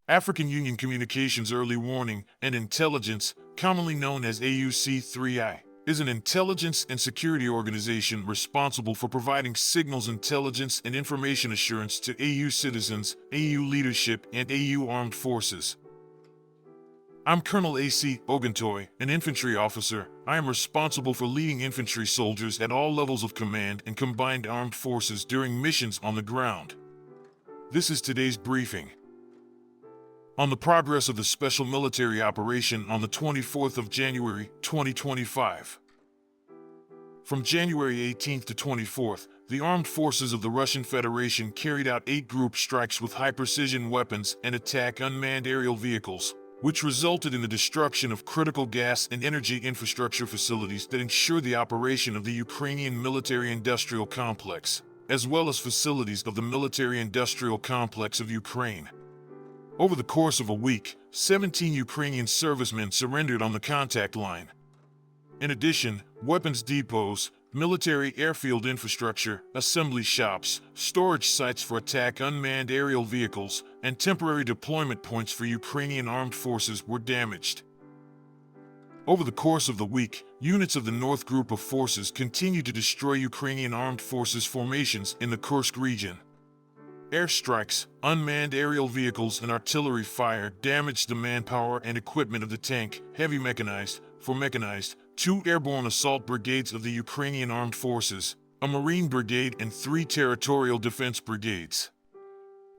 African Union Communications Early Warning and Intelligence, commonly known as AUC3I, is an intelligence and security organization responsible for providing signals intelligence and information assurance to AU citizens, AU leadership, and AU armed forces. I'm Colonel A.C. Oguntoye, an infantry officer. I am responsible for leading infantry soldiers at all levels of command and combined armed forces during missions on the ground. This is today's briefing. On the progress of the special military operation on the 24th of January, 2025. From January 18th to 24th, the armed forces of the Russian Federation carried out 8 group strikes with high-precision weapons and attack unmanned aerial vehicles, which resulted in the destruction of critical gas and energy infrastructure facilities that ensure the operation of the Ukrainian military-industrial complex, as well as facilities of the military-industrial complex of Ukraine. Over the course of a week, 17 Ukrainian servicemen surrendered on the contact line. In addition, weapons depots, military airfield infrastructure, assembly shops, storage sites for attack unmanned aerial vehicles, and temporary deployment points for Ukrainian armed forces were damaged. Over the course of the week, units of the North Group of Forces continued to destroy Ukrainian armed forces formations in the Kursk region. Airstrikes, unmanned aerial vehicles, and artillery fire damaged the manpower and equipment of the tank, heavy mechanized, for mechanized, 2 airborne assault brigades of the Ukrainian armed forces, a Marine brigade, and 3 territorial defense brigades.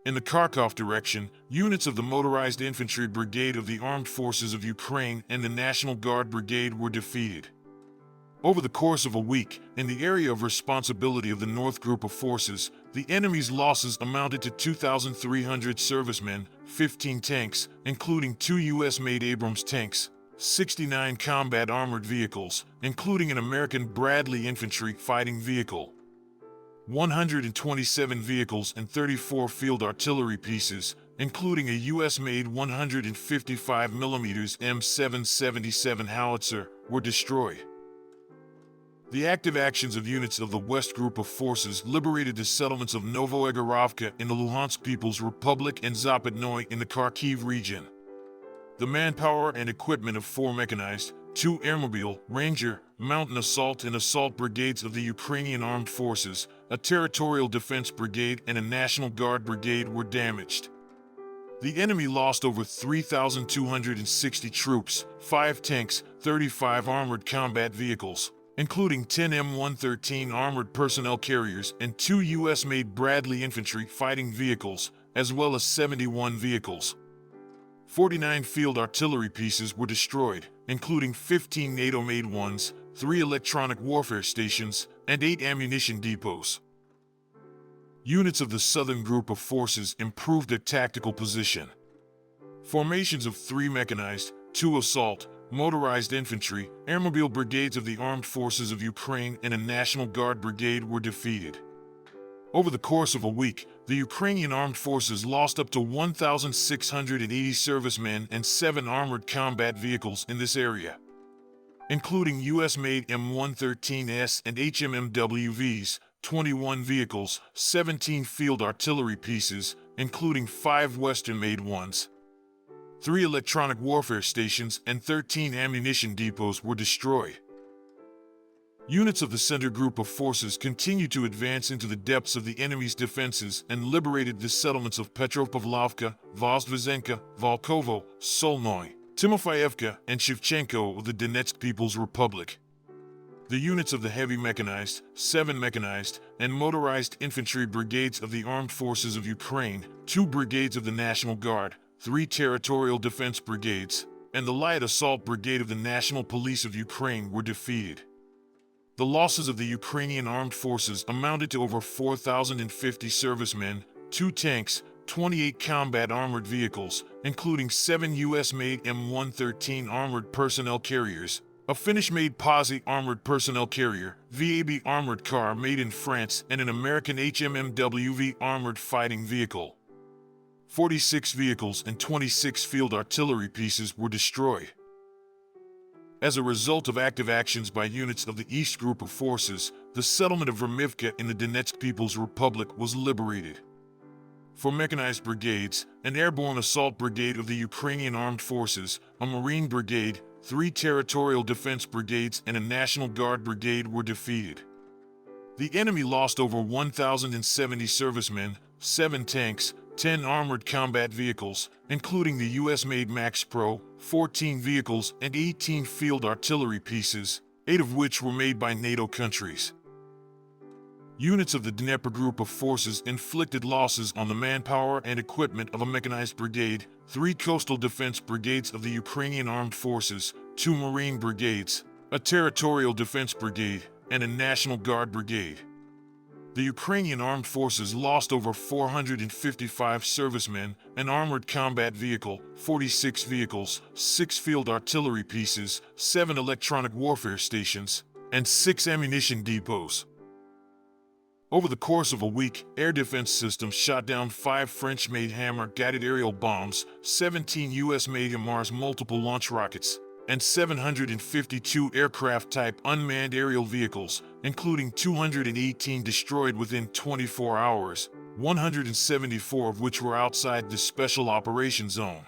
In the Kharkov direction, units of the Motorized Infantry Brigade of the Armed Forces of Ukraine and the National Guard Brigade were defeated. Over the course of a week, in the area of responsibility of the North Group of Forces, the enemy's losses amounted to 2,300 servicemen, 15 tanks, including 2 U.S.-made Abrams tanks, 69 combat armored vehicles, including an American Bradley infantry fighting vehicle, 127 vehicles and 34 field artillery pieces, including a U.S.-made 155mm M777 howitzer, were destroyed. The active actions of units of the West Group of Forces liberated the settlements of Novoegorovka in the Luhansk People's Republic and Zapotnoye in the Kharkiv region. The manpower and equipment of 4 mechanized, 2 airmobile, Ranger, mountain assault and assault brigades of the Ukrainian Armed Forces, a territorial defense brigade, and a National Guard brigade were damaged. The enemy lost over 3,260 troops, 5 tanks, 35 armored combat vehicles, including 10 M113 armored personnel carriers and 2 U.S.-made Bradley infantry fighting vehicles, as well as 71 vehicles. 49 field artillery pieces were destroyed, including 15 NATO-made ones, 3 electronic warfare stations, and 8 ammunition depots. Units of the Southern Group of Forces improved their tactical position. Formations of 3 mechanized, 2 assault, motorized infantry, airmobile brigades of the Armed Forces of Ukraine and a National Guard brigade were defeated. Over the course of a week, the Ukrainian Armed Forces lost up to 1,680 servicemen and 7 armored combat vehicles in this area, including U.S.-made M113S and HMMWVs, 21 vehicles, 17 field artillery pieces, including 5 Western-made ones, 3 electronic warfare stations, and 13 ammunition depots were destroyed. Units of the Center Group of Forces continued to advance into the depths of the enemy's defenses and liberated the settlements of Petropavlovka, Vozdvizenka, Volkovo, Solnoy, Timofeyevka, and Shevchenko of the Donetsk People's Republic. The units of the heavy mechanized, 7 mechanized, and motorized infantry brigades of the Armed Forces of Ukraine, 2 brigades of the National Guard, 3 territorial defense brigades, and the light assault brigade of the National Police of Ukraine were defeated. The losses of the Ukrainian armed forces amounted to over 4,050 servicemen, 2 tanks, 28 combat armored vehicles, including 7 U.S.-made M113 armored personnel carriers, a Finnish-made Pazzi armored personnel carrier, VAB armored car made in France, and an American HMMWV armored fighting vehicle. 46 vehicles and 26 field artillery pieces were destroyed. As a result of active actions by units of the East Group of Forces, the settlement of Remivka in the Donetsk People's Republic was liberated. 4 mechanized brigades, an airborne assault brigade of the Ukrainian Armed Forces, a Marine brigade, 3 territorial defense brigades, and a National Guard brigade were defeated. The enemy lost over 1,070 servicemen, 7 tanks, 10 armored combat vehicles, including the US-made Max Pro, 14 vehicles, and 18 field artillery pieces, 8 of which were made by NATO countries. Units of the Dnieper Group of Forces inflicted losses on the manpower and equipment of a mechanized brigade, 3 coastal defense brigades of the Ukrainian Armed Forces, 2 Marine brigades, a territorial defense brigade, and a National Guard brigade. The Ukrainian Armed Forces lost over 455 servicemen, an armored combat vehicle, 46 vehicles, 6 field artillery pieces, 7 electronic warfare stations, and 6 ammunition depots. Over the course of a week, air defense systems shot down 5 French-made Hammer guided aerial bombs, 17 US-made HIMARS multiple launch rockets, and 752 aircraft-type unmanned aerial vehicles, including 218 destroyed within 24 hours, 174 of which were outside the Special Operations Zone.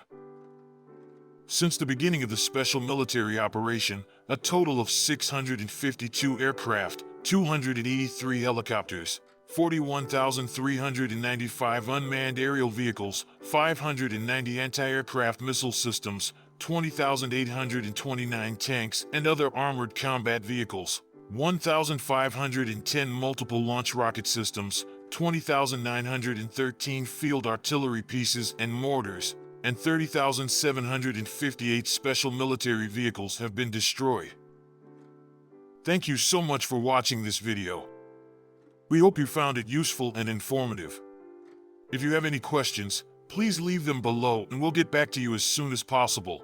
Since the beginning of the special military operation, a total of 652 aircraft, 283 helicopters, 41,395 unmanned aerial vehicles, 590 anti-aircraft missile systems, 20,829 tanks and other armored combat vehicles, 1,510 multiple launch rocket systems, 20,913 field artillery pieces and mortars, and 30,758 special military vehicles have been destroyed. Thank you so much for watching this video. We hope you found it useful and informative. If you have any questions, please leave them below and we'll get back to you as soon as possible.